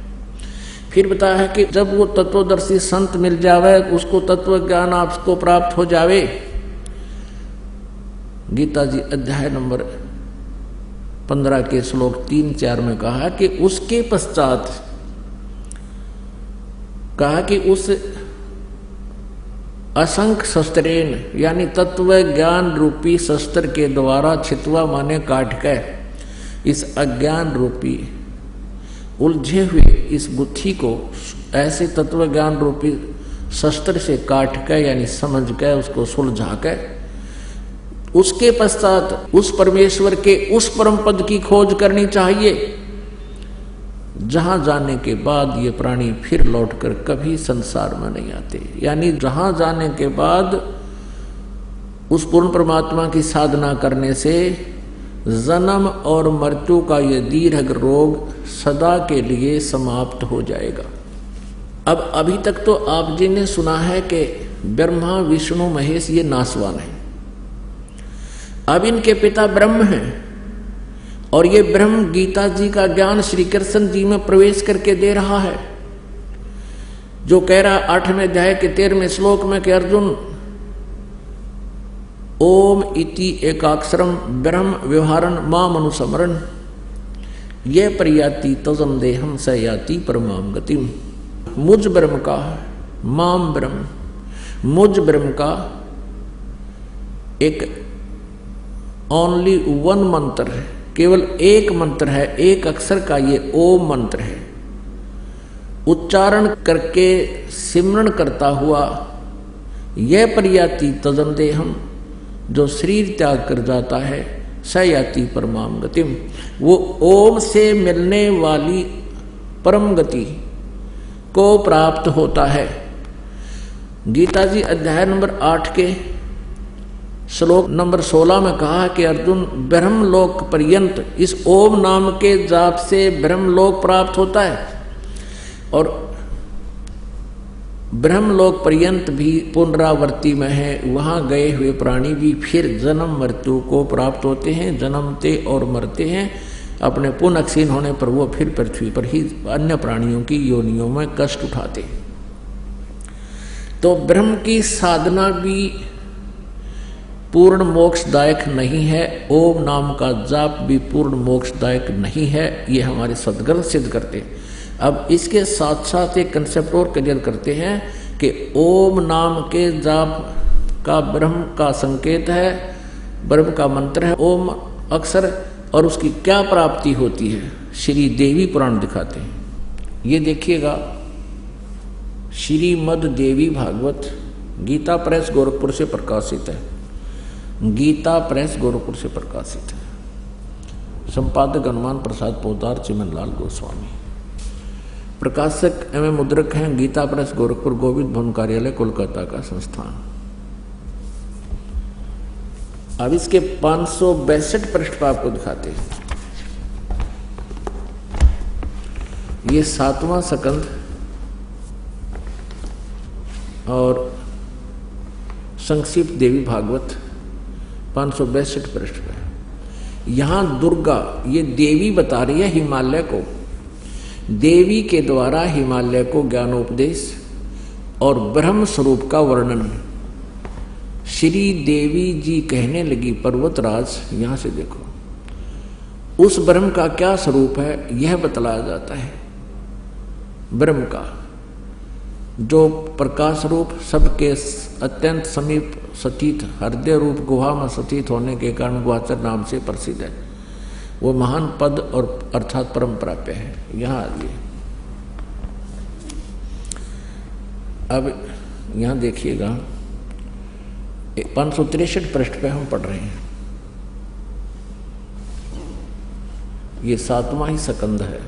फिर बताया है कि जब वो तत्वदर्शी संत मिल जावे, उसको तत्व ज्ञान आपको प्राप्त हो जावे। गीता जी अध्याय नंबर 15 के श्लोक 3-4 में कहा कि उसके पश्चात कहा कि उस असंख्य शस्त्रेन यानी तत्व ज्ञान रूपी शस्त्र के द्वारा छितवा माने काट कर इस अज्ञान रूपी उलझे हुए इस बुद्धि को ऐसे तत्व ज्ञान रूपी शस्त्र से काट कर यानी समझ कर उसको सुलझा कर उसके पश्चात उस परमेश्वर के उस परम पद की खोज करनी चाहिए, जहां जाने के बाद ये प्राणी फिर लौटकर कभी संसार में नहीं आते। यानी जहां जाने के बाद उस पूर्ण परमात्मा की साधना करने से जन्म और मृत्यु का ये दीर्घ रोग सदा के लिए समाप्त हो जाएगा। अब अभी तक तो आप जी ने सुना है कि ब्रह्मा विष्णु महेश ये नासवान है। अब इनके पिता ब्रह्म हैं और ये ब्रह्म गीता जी का ज्ञान श्री कृष्ण जी में प्रवेश करके दे रहा है, जो कह रहा 8वें अध्याय के 13वें श्लोक में कि अर्जुन ओम इति एकाक्षरम ब्रह्म व्यवहारन माम अनुस्मरन् ये प्रयाति तजम देहम स याति परमाम गतिम। मुझ ब्रह्म का, माम ब्रह्म, मुझ ब्रह्म का एक ओनली वन मंत्र है, केवल एक मंत्र है, एक अक्षर का ये ओम मंत्र है। उच्चारण करके सिमरण करता हुआ यह प्रयाति तजन देहम, जो शरीर त्याग कर जाता है, सयाति परमाम गतिम, वो ओम से मिलने वाली परम गति को प्राप्त होता है। गीता जी अध्याय नंबर 8 के श्लोक नंबर 16 में कहा कि अर्जुन ब्रह्मलोक पर्यंत इस ओम नाम के जाप से ब्रह्मलोक प्राप्त होता है, और ब्रह्मलोक पर्यंत भी पुनरावर्ती में है। वहां गए हुए प्राणी भी फिर जन्म मृत्यु को प्राप्त होते हैं, जन्मते और मरते हैं। अपने पुनः क्षीण होने पर वो फिर पृथ्वी पर ही अन्य प्राणियों की योनियों में कष्ट उठाते हैं। तो ब्रह्म की साधना भी पूर्ण मोक्षदायक नहीं है, ओम नाम का जाप भी पूर्ण मोक्षदायक नहीं है, ये हमारे सदग्रंथ सिद्ध करते हैं। अब इसके साथ साथ एक कंसेप्ट और क्लियर करते हैं कि ओम नाम के जाप का ब्रह्म का संकेत है, ब्रह्म का मंत्र है ओम अक्षर, और उसकी क्या प्राप्ति होती है श्री देवी पुराण दिखाते हैं। ये देखिएगा श्रीमद् देवी भागवत गीता प्रेस गोरखपुर से प्रकाशित है, गीता प्रेस गोरखपुर से प्रकाशित है। संपादक हनुमान प्रसाद पोदार, चिमनलाल गोस्वामी। प्रकाशक एवं मुद्रक हैं गीता प्रेस गोरखपुर, गोविंद भवन कार्यालय कोलकाता का संस्थान। अब इसके 562 पृष्ठ पर आपको दिखाते हैं। ये 7वां स्कंद और संक्षिप्त देवी भागवत 562 पृष्ठ पे। यहां दुर्गा ये देवी बता रही है हिमालय को, देवी के द्वारा हिमालय को ज्ञानोपदेश और ब्रह्म स्वरूप का वर्णन श्री देवी जी कहने लगी। पर्वतराज, यहां से देखो, उस ब्रह्म का क्या स्वरूप है यह बतलाया जाता है। ब्रह्म का जो प्रकाश रूप सबके अत्यंत समीप स्थित हृदय रूप गुहा में स्थित होने के कारण गुहाचर नाम से प्रसिद्ध है, वो महान पद और अर्थात परम प्राप्य है। यहाँ आइए, अब यहाँ देखिएगा 563 पृष्ठ पे हम पढ़ रहे हैं। ये 7वां ही स्कंद है।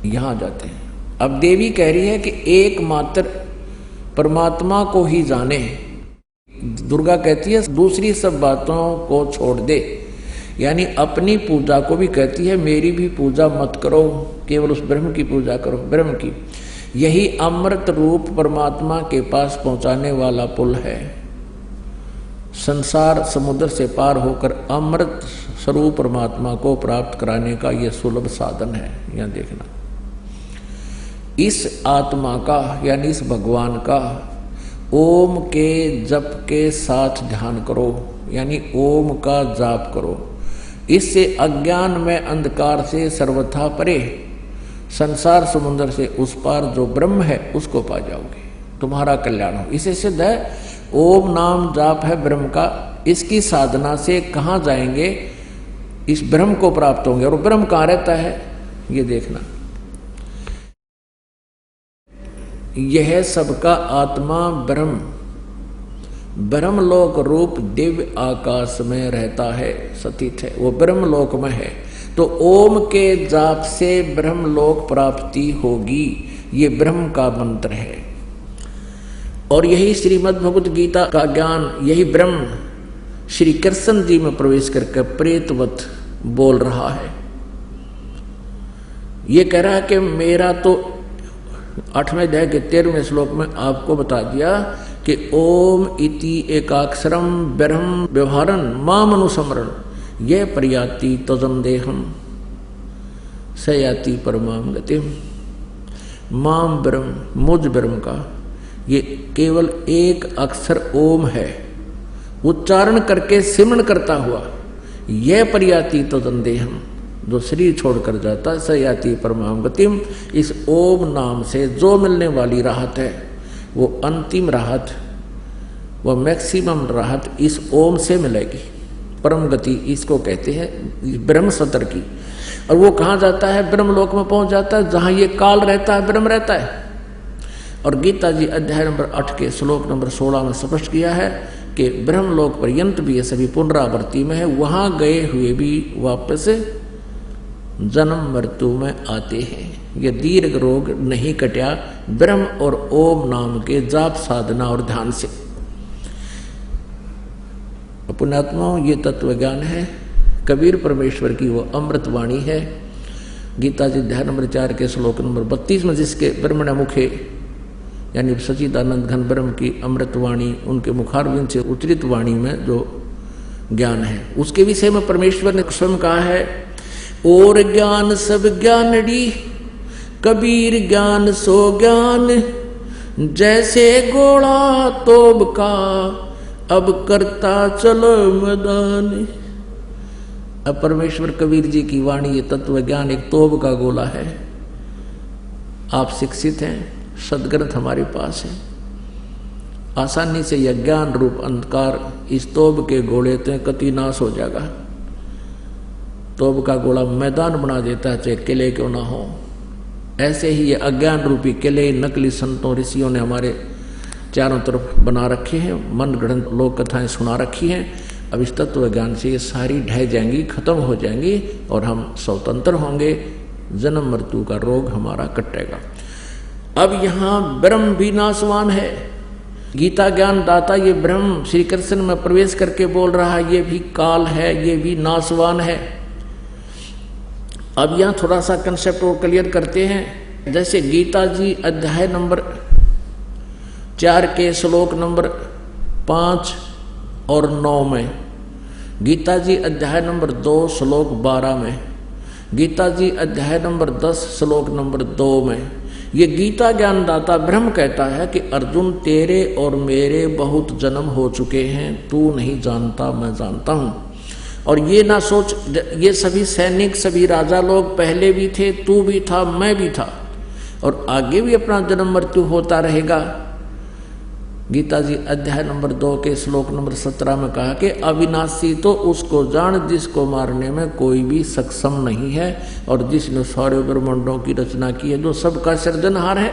यहां जाते हैं। अब देवी कह रही है कि एकमात्र परमात्मा को ही जाने। दुर्गा कहती है दूसरी सब बातों को छोड़ दे, यानी अपनी पूजा को भी कहती है मेरी भी पूजा मत करो, केवल उस ब्रह्म की पूजा करो, ब्रह्म की। यही अमृत रूप परमात्मा के पास पहुंचाने वाला पुल है। संसार समुद्र से पार होकर अमृत स्वरूप परमात्मा को प्राप्त कराने का यह सुलभ साधन है। यहां देखना, इस आत्मा का यानी इस भगवान का ओम के जप के साथ ध्यान करो, यानी ओम का जाप करो। इससे अज्ञान में अंधकार से सर्वथा परे संसार समुद्र से उस पार जो ब्रह्म है उसको पा जाओगे, तुम्हारा कल्याण हो। इसे सिद्ध है ओम नाम जाप है ब्रह्म का, इसकी साधना से कहाँ जाएंगे, इस ब्रह्म को प्राप्त होंगे। और ब्रह्म कहाँ रहता है ये देखना, यह सबका आत्मा ब्रह्म ब्रह्मलोक रूप दिव्य आकाश में रहता है, स्थित है, वो ब्रह्मलोक में है। तो ओम के जाप से ब्रह्मलोक प्राप्ति होगी, ये ब्रह्म का मंत्र है। और यही श्रीमद् भगवत गीता का ज्ञान, यही ब्रह्म श्री कृष्ण जी में प्रवेश करके प्रेतवत बोल रहा है। ये कह रहा है कि मेरा तो 8वें अध्याय के 13वें श्लोक में आपको बता दिया कि ओम इति एकाक्षरम ब्रह्म व्यवहारन माम अनुसमरण ये प्रयाति तजम देहम सयाति परमाम गतिम। माम ब्रह्म मुझ ब्रह्म का ये केवल एक अक्षर ओम है, उच्चारण करके सिमरण करता हुआ यह प्रयाति तजम देहम, जो शरीर छोड़कर जाता है, सयाति परमाम गतिम। इस ओम नाम से जो मिलने वाली राहत है वो अंतिम राहत, वो मैक्सिमम राहत इस ओम से मिलेगी। परम गति इसको कहते हैं ब्रह्म सतर की। और वो कहाँ जाता है, ब्रह्मलोक में पहुंच जाता है जहां ये काल रहता है, ब्रह्म रहता है। और गीता जी अध्याय नंबर 8 के श्लोक नंबर 16 में स्पष्ट किया है कि ब्रह्मलोक पर्यंत भी ये सभी पुनरावृत्ति में है, वहां गए हुए भी वापस जन्म मृत्यु में आते हैं। ये दीर्घ रोग नहीं कटा ब्रह्म और ओम नाम के जाप साधना और ध्यान से। पुण्यात्माओं, ये तत्व ज्ञान है, कबीर परमेश्वर की वो अमृत वाणी है। गीता जी अध्याय नंबर 4 के श्लोक नंबर 32 में जिसके ब्रह्मण मुखे यानी सच्चिदानंद घन ब्रह्म की अमृत वाणी, उनके मुखारविंद से उच्चरित वाणी में जो ज्ञान है उसके विषय में परमेश्वर ने स्वयं कहा है, और ज्ञान सब ज्ञानड़ी कबीर ज्ञान सो ज्ञान, जैसे गोला तोब का अब करता चलो मैदान। अब परमेश्वर कबीर जी की वाणी, ये तत्व ज्ञान एक तोब का गोला है। आप शिक्षित हैं, सदग्रंथ हमारे पास है, आसानी से यह ज्ञान रूप अंधकार इस तोब के गोले से कति नाश हो जाएगा। तोब का गोला मैदान बना देता है, चाहे किले क्यों ना हो। ऐसे ही ये अज्ञान रूपी किले नकली संतों ऋषियों ने हमारे चारों तरफ बना रखे हैं, मन गढ़ंत लोक कथाएं सुना रखी हैं। अब इस तत्व ज्ञान से ये सारी ढह जाएंगी, खत्म हो जाएंगी और हम स्वतंत्र होंगे, जन्म मृत्यु का रोग हमारा कटेगा। अब यहाँ ब्रह्म भी नाशवान है। गीता ज्ञान दाता ये ब्रह्म श्री कृष्ण में प्रवेश करके बोल रहा है, ये भी काल है, ये भी नाशवान है। अब यहाँ थोड़ा सा कंसेप्ट और क्लियर करते हैं। जैसे गीता जी अध्याय नंबर 4 के श्लोक नंबर 5 और 9 में, गीता जी अध्याय नंबर 2 श्लोक 12 में, गीता जी अध्याय नंबर 10 श्लोक नंबर 2 में, ये गीता ज्ञानदाता ब्रह्म कहता है कि अर्जुन तेरे और मेरे बहुत जन्म हो चुके हैं, तू नहीं जानता मैं जानता हूँ। और ये ना सोच, ये सभी सैनिक, सभी राजा लोग पहले भी थे, तू भी था, मैं भी था, और आगे भी अपना जन्म मृत्यु होता रहेगा। गीता जी अध्याय नंबर 2 के श्लोक नंबर 17 में कहा कि अविनाशी तो उसको जान जिसको मारने में कोई भी सक्षम नहीं है, और जिसने सारे ब्रह्मांडों की रचना की है, जो सबका सृजनहार है।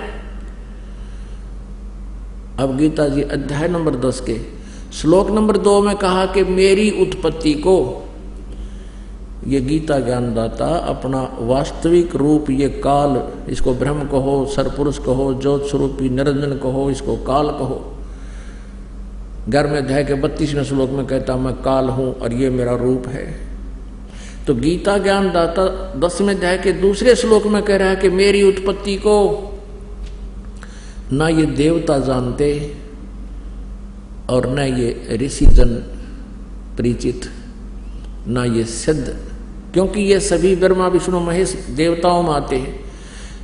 अब गीता जी अध्याय नंबर 10 के श्लोक नंबर 2 में कहा कि मेरी उत्पत्ति को ये गीता ज्ञानदाता अपना वास्तविक रूप, ये काल, इसको ब्रह्म कहो, सरपुरुष कहो, ज्योत स्वरूपी निरंजन कहो, इसको काल कहो। 11वें अध्याय के 32वें श्लोक में कहता मैं काल हूं और ये मेरा रूप है। तो गीता ज्ञानदाता 10वें अध्याय के दूसरे श्लोक में कह रहा है कि मेरी उत्पत्ति को ना ये देवता जानते और न ये ऋषिजन परिचित, ना ये सिद्ध, क्योंकि ये सभी ब्रह्मा विष्णु महेश देवताओं में आते हैं,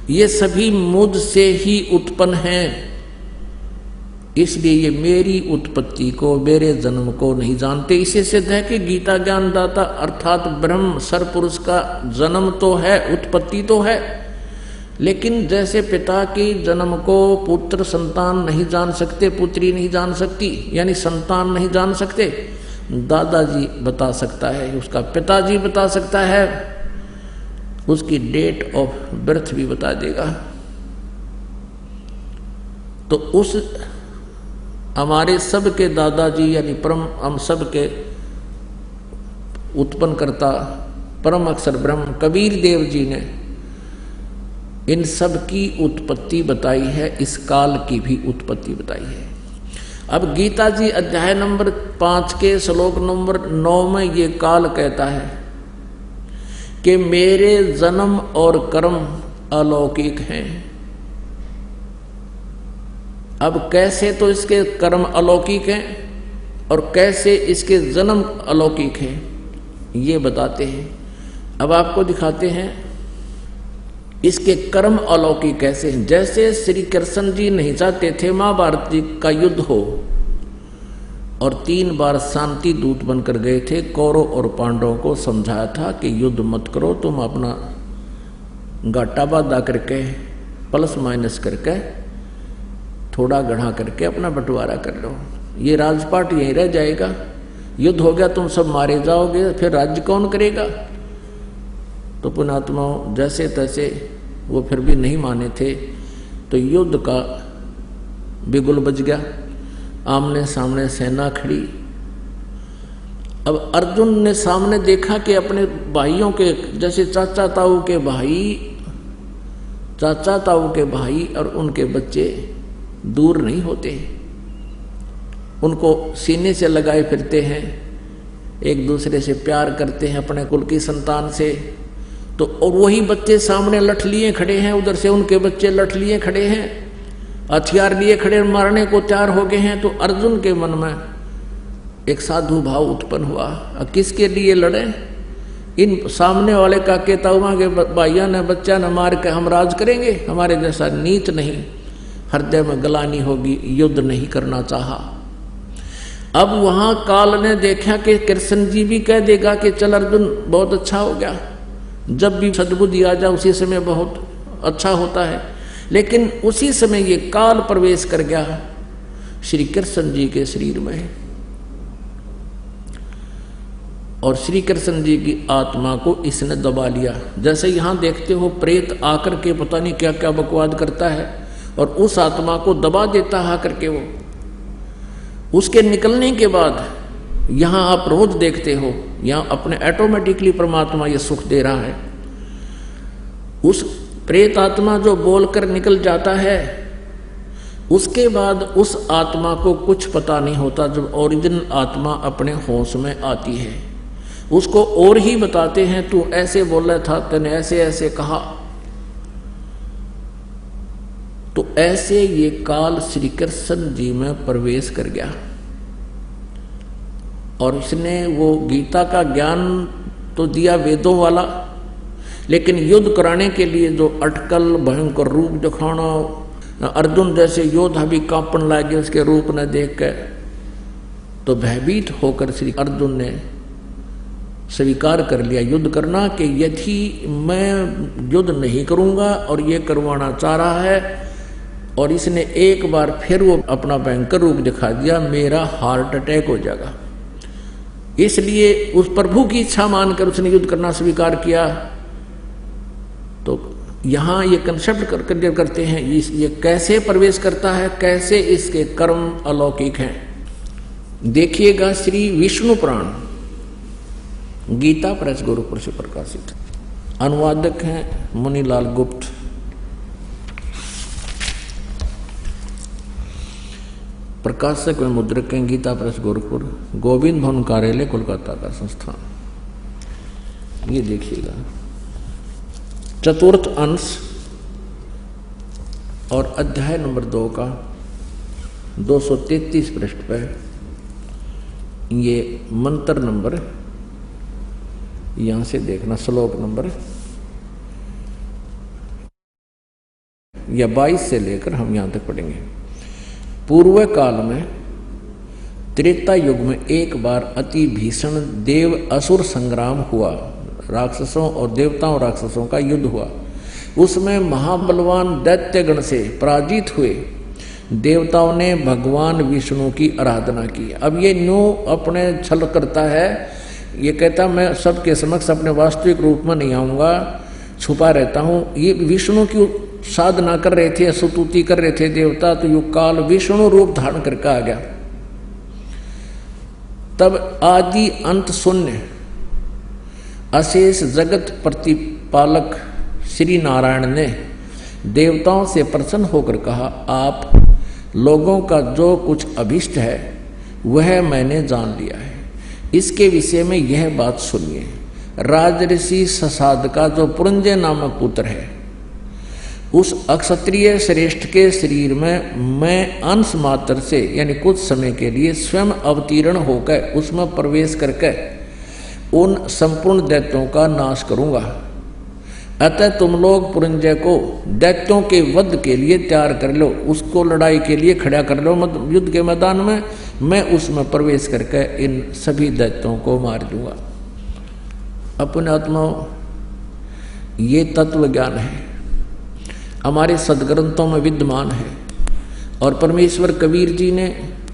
ये सभी मुझ से ही उत्पन्न हैं। इसलिए ये मेरी उत्पत्ति को, मेरे जन्म को नहीं जानते। इसे सिद्ध है कि गीता ज्ञानदाता अर्थात ब्रह्म सरपुरुष का जन्म तो है, उत्पत्ति तो है, लेकिन जैसे पिता की जन्म को पुत्र संतान नहीं जान सकते, पुत्री नहीं जान सकती, यानी संतान नहीं जान सकते, दादाजी बता सकता है, उसका पिताजी बता सकता है, उसकी डेट ऑफ बर्थ भी बता देगा। तो उस हमारे सब के दादाजी यानी परम, हम सब के उत्पन्न करता परम अक्षर ब्रह्म कबीर देव जी ने इन सब की उत्पत्ति बताई है, इस काल की भी उत्पत्ति बताई है। अब गीता जी अध्याय नंबर 5 के श्लोक नंबर 9 में ये काल कहता है कि मेरे जन्म और कर्म अलौकिक हैं। अब कैसे तो इसके कर्म अलौकिक हैं और कैसे इसके जन्म अलौकिक हैं, ये बताते हैं। अब आपको दिखाते हैं इसके कर्म अलौकिक कैसे हैं। जैसे श्री कृष्ण जी नहीं चाहते थे महाभारत का युद्ध हो, और 3 बार शांति दूत बनकर गए थे, कौरव और पांडवों को समझाया था कि युद्ध मत करो, तुम अपना घाटा बाधा करके प्लस माइनस करके थोड़ा गढ़ा करके अपना बंटवारा कर लो, ये राजपाट यहीं रह जाएगा, युद्ध हो गया तुम सब मारे जाओगे, फिर राज्य कौन करेगा। तो पुण्यात्माओं जैसे तैसे वो फिर भी नहीं माने थे, तो युद्ध का बिगुल बज गया, आमने सामने सेना खड़ी। अब अर्जुन ने सामने देखा कि अपने भाइयों के, जैसे चाचा ताऊ के भाई, चाचा ताऊ के भाई और उनके बच्चे दूर नहीं होते, उनको सीने से लगाए फिरते हैं, एक दूसरे से प्यार करते हैं अपने कुल की संतान से। तो और वही बच्चे सामने लठ लिए खड़े हैं, उधर से उनके बच्चे लठ लिए खड़े हैं, हथियार लिए खड़े, मारने को तैयार हो गए हैं। तो अर्जुन के मन में एक साधु भाव उत्पन्न हुआ, किसके लिए लड़े, इन सामने वाले काके ताऊमा के भाइयों ने बच्चा ने मार के हम राज करेंगे, हमारे जैसा नीच नहीं, हृदय में गलानी होगी, युद्ध नहीं करना चाहा। अब वहां काल ने देखा कि कृष्ण जी भी कह देगा कि चल अर्जुन बहुत अच्छा हो गया, जब भी सद्बुद्धि आ जाए उसी समय बहुत अच्छा होता है। लेकिन उसी समय ये काल प्रवेश कर गया श्री कृष्ण जी के शरीर में, और श्री कृष्ण जी की आत्मा को इसने दबा लिया। जैसे यहां देखते हो प्रेत आकर के पता नहीं क्या क्या बकवाद करता है और उस आत्मा को दबा देता है आकर के वो। उसके निकलने के बाद यहां आप रोज देखते हो, यहां अपने ऑटोमेटिकली परमात्मा ये सुख दे रहा है। उस प्रेत आत्मा जो बोलकर निकल जाता है, उसके बाद उस आत्मा को कुछ पता नहीं होता। जब ओरिजिनल आत्मा अपने होश में आती है, उसको और ही बताते हैं, तू ऐसे बोला था, तूने ऐसे ऐसे कहा। तो ऐसे ये काल श्री कृष्ण जी में प्रवेश कर गया, और इसने वो गीता का ज्ञान तो दिया वेदों वाला, लेकिन युद्ध कराने के लिए जो अटकल भयंकर रूप दिखाना, अर्जुन जैसे योद्धा भी कांपन लगे उसके रूप ने देख कर, तो भयभीत होकर श्री अर्जुन ने स्वीकार कर लिया युद्ध करना कि यदि मैं युद्ध नहीं करूंगा और ये करवाना चाह रहा है और इसने एक बार फिर वो अपना भयंकर रूप दिखा दिया, मेरा हार्ट अटैक हो जाएगा। इसलिए उस प्रभु की इच्छा मानकर उसने युद्ध करना स्वीकार किया। तो यहां ये कंसेप्ट क्लियर करते हैं ये कैसे प्रवेश करता है, कैसे इसके कर्म अलौकिक हैं। देखिएगा श्री विष्णु पुराण गीता प्रेस गोरखपुर से प्रकाशित, अनुवादक हैं मुनीलाल गुप्त। प्रकाशक व मुद्रक हैं गीता प्रेस गोरखपुर, गोविंद भवन कार्यालय कोलकाता का संस्थान। ये देखिएगा चतुर्थ अंश और अध्याय नंबर 2 का 233 पृष्ठ पर ये मंत्र नंबर, यहां से देखना श्लोक नंबर या 22 से लेकर हम यहां तक पढ़ेंगे। पूर्व काल में त्रेता युग में एक बार अति भीषण देव असुर संग्राम हुआ। राक्षसों और देवताओं राक्षसों का युद्ध हुआ। उसमें महाबलवान दैत्यगण से पराजित हुए देवताओं ने भगवान विष्णु की आराधना की। अब ये न्यू अपने छल करता है, ये कहता मैं सबके समक्ष अपने वास्तविक रूप में नहीं आऊंगा, छुपा रहता हूं। ये विष्णु की साधना कर रहे थे, स्तुति कर रहे थे देवता, तो युग काल विष्णु रूप धारण करके आ गया। तब आदि अंत शून्य अशेष जगत प्रतिपालक श्री नारायण ने देवताओं से प्रसन्न होकर कहा, आप लोगों का जो कुछ अभिष्ट है वह मैंने जान लिया है। इसके विषय में यह बात सुनिए। राजऋषि ससाद का जो पुरंजय नामक पुत्र है, उस अक्षत्रिय श्रेष्ठ के शरीर में मैं अंश मात्र से यानी कुछ समय के लिए स्वयं अवतीर्ण होकर उसमें प्रवेश करके उन संपूर्ण दैत्यों का नाश करूंगा। अतः तुम लोग पुरंजय को दैत्यों के वध के लिए तैयार कर लो, उसको लड़ाई के लिए खड़ा कर लो युद्ध के मैदान में। मैं उसमें प्रवेश करके इन सभी दैत्यों को मार दूंगा। अपने आत्मा ये तत्व ज्ञान है, हमारे सदग्रंथों में विद्यमान है। और परमेश्वर कबीर जी ने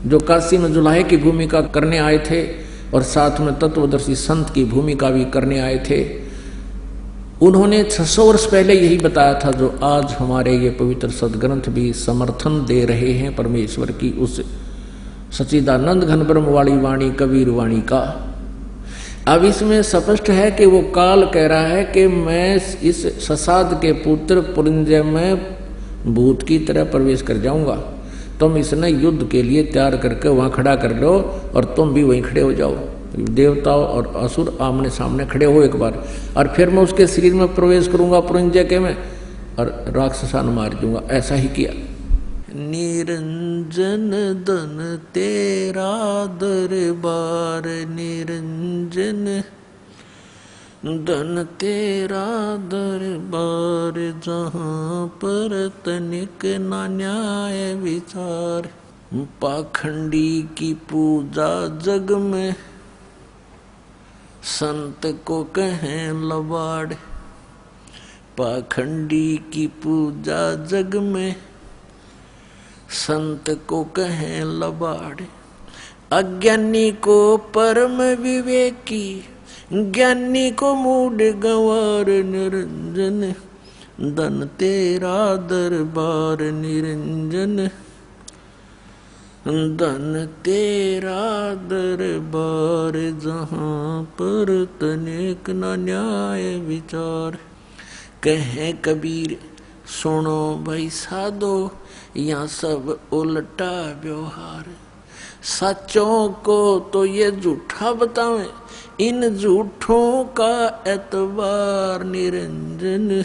जो काशी में जुलाहे की भूमिका करने आए थे और साथ में तत्वदर्शी संत की भूमिका भी करने आए थे, उन्होंने 600 वर्ष पहले यही बताया था जो आज हमारे ये पवित्र सदग्रंथ भी समर्थन दे रहे हैं परमेश्वर की उस सच्चिदानंद घन ब्रह्म वाली वाणी कबीर वाणी का। अब इसमें स्पष्ट है कि वो काल कह रहा है कि मैं इस ससाद के पुत्र पुरंजय में भूत की तरह प्रवेश कर जाऊंगा, तुम इसने युद्ध के लिए तैयार करके वहां खड़ा कर लो और तुम भी वहीं खड़े हो जाओ। देवताओं और असुर आमने सामने खड़े हो एक बार, और फिर मैं उसके शरीर में प्रवेश करूंगा पुरंजय के में और राक्षसान मार दूंगा। ऐसा ही किया। निरंजन धन तेरा दरबार, निरंजन धन तेरा दरबार, जहाँ पर तनिक ना न्याय विचार। पाखंडी की पूजा जग में संत को कहें लबाड़। पाखंडी की पूजा जग में संत को कहें लबाड़। अज्ञानी को परम विवेकी, ज्ञानी को मूढ़ गंवार। निरंजन धन तेरा दरबार, निरंजन धन तेरा दरबार, जहाँ पर तनिक न न्याय विचार। कहे कबीर सुनो भाई साधो, यहाँ सब उल्टा व्यवहार। सच्चों को तो ये झूठा बतावे, इन झूठों का एतबार। निरंजन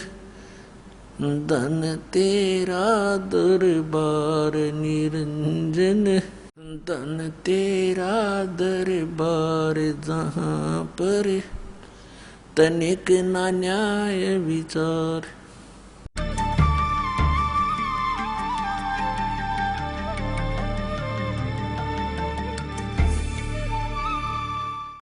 धन तेरा दरबार, निरंजन धन तेरा दरबार, जहाँ पर तनिक ना न्याय विचार।